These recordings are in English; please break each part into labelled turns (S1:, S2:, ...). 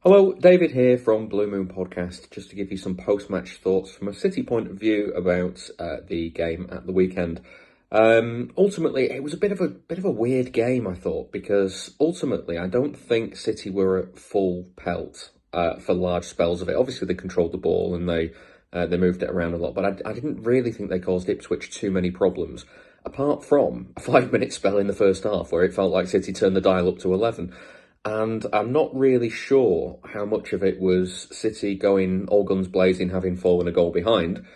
S1: Hello, David here from Blue Moon Podcast, just to give you some post-match thoughts from a City point of view about the game at the weekend. Ultimately, it was a bit of a weird game, I thought, because ultimately I don't think City were at full pelt for large spells of it. Obviously, they controlled the ball and they moved it around a lot, but I didn't really think they caused Ipswich too many problems, apart from a 5-minute spell in the first half where it felt like City turned the dial up to 11. And I'm not really sure how much of it was City going all guns blazing, having fallen a goal behind,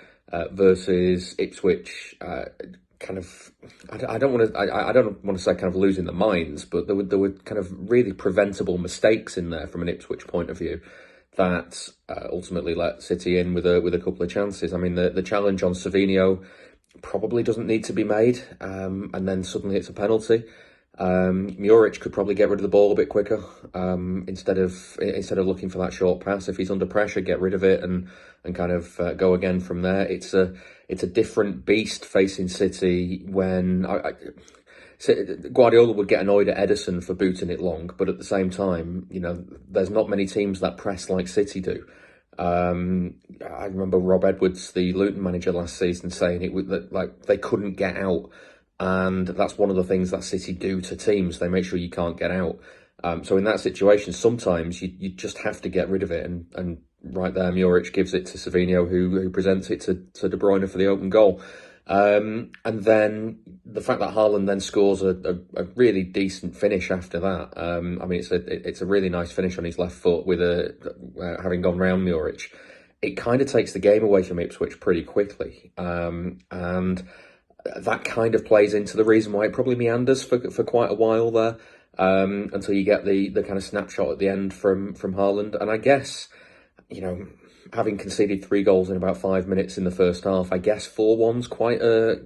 S1: versus Ipswich kind of. I don't want to. I don't want to say kind of losing their minds, but there were kind of really preventable mistakes in there from an Ipswich point of view that ultimately let City in with a couple of chances. I mean, the challenge on Savinho probably doesn't need to be made, and then suddenly it's a penalty. Muric could probably get rid of the ball a bit quicker, instead of looking for that short pass. If he's under pressure, get rid of it and kind of go again from there. It's a different beast facing City when Guardiola would get annoyed at Ederson for booting it long, but at the same time, there's not many teams that press like City do. I remember Rob Edwards, the Luton manager last season, saying it was that like they couldn't get out. And that's one of the things that City do to teams. They make sure you can't get out. So in that situation, sometimes you just have to get rid of it. And right there, Muric gives it to Savinho, who presents it to De Bruyne for the open goal. And then the fact that Haaland then scores a really decent finish after that. I mean, it's a really nice finish on his left foot with having gone round Muric. It kind of takes the game away from Ipswich pretty quickly. And that kind of plays into the reason why it probably meanders for quite a while there, until you get the kind of snapshot at the end from Haaland. And I guess, having conceded 3 goals in about 5 minutes in the first half, I guess 4-1's quite a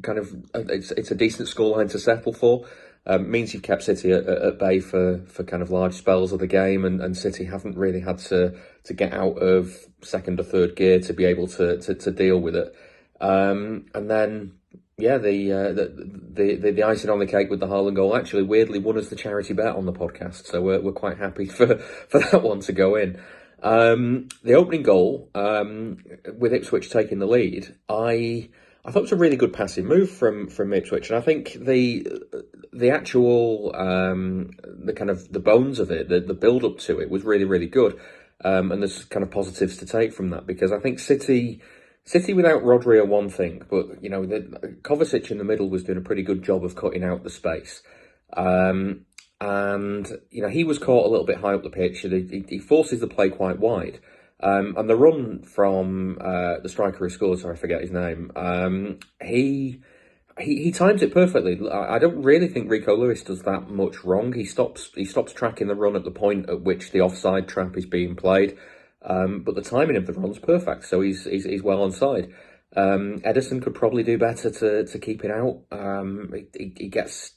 S1: kind of it's a decent scoreline to settle for. Means you've kept City at bay for kind of large spells of the game, and City haven't really had to get out of second or third gear to be able to deal with it. And then, yeah, the icing on the cake with the Haaland goal actually weirdly won us the charity bet on the podcast, so we're quite happy for that one to go in. The opening goal, with Ipswich taking the lead, I thought it was a really good passing move from Ipswich, and I think the actual the kind of the bones of it, the build up to it was really, really good, and there's kind of positives to take from that, because I think City without Rodri are one thing, but Kovacic in the middle was doing a pretty good job of cutting out the space, and he was caught a little bit high up the pitch. He forces the play quite wide, and the run from the striker who scored, sorry, I forget his name. He times it perfectly. I don't really think Rico Lewis does that much wrong. He stops tracking the run at the point at which the offside trap is being played. But the timing of the run's perfect, so he's well onside. Ederson could probably do better to keep it out. He gets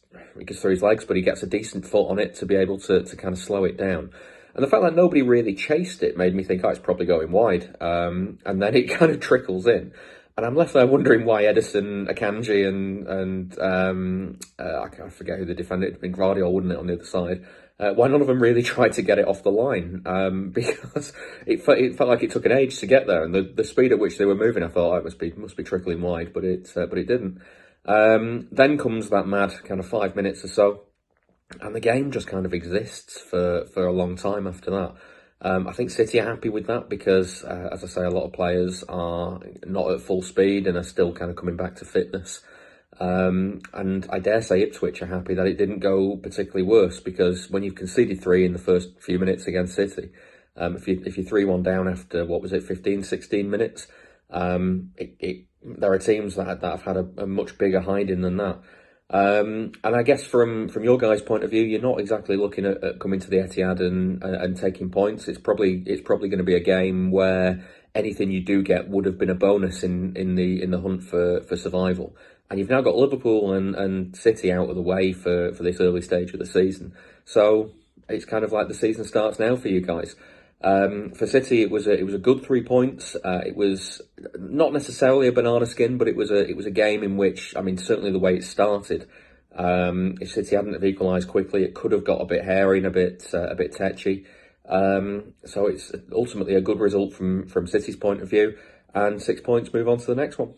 S1: through his legs, but he gets a decent foot on it to be able to kind of slow it down. And the fact that nobody really chased it made me think, it's probably going wide. And then it kind of trickles in. And I'm left there wondering why Ederson, Akanji, and I forget who the defender, it'd been Gvardiol, wouldn't it, on the other side? Why none of them really tried to get it off the line, because it felt like it took an age to get there, and the speed at which they were moving, I thought, it must be trickling wide, but it didn't. Then comes that mad kind of 5 minutes or so, and the game just kind of exists for a long time after that. I think City are happy with that because, as I say, a lot of players are not at full speed and are still kind of coming back to fitness. And I dare say Ipswich are happy that it didn't go particularly worse, because when you've conceded 3 in the first few minutes against City, if you're 3-1 down after, 15, 16 minutes, there are teams that have had a much bigger hiding than that. And I guess from your guys' point of view, you're not exactly looking at coming to the Etihad and taking points. It's probably going to be a game where anything you do get would have been a bonus in the hunt for survival. And you've now got Liverpool and City out of the way for this early stage of the season. So it's kind of like the season starts now for you guys. For City, it was a good 3 points. It was not necessarily a banana skin, but it was a game in which, I mean, certainly the way it started, if City hadn't have equalised quickly, it could have got a bit hairy and a bit tetchy. So it's ultimately a good result from City's point of view, and 6 points move on to the next one.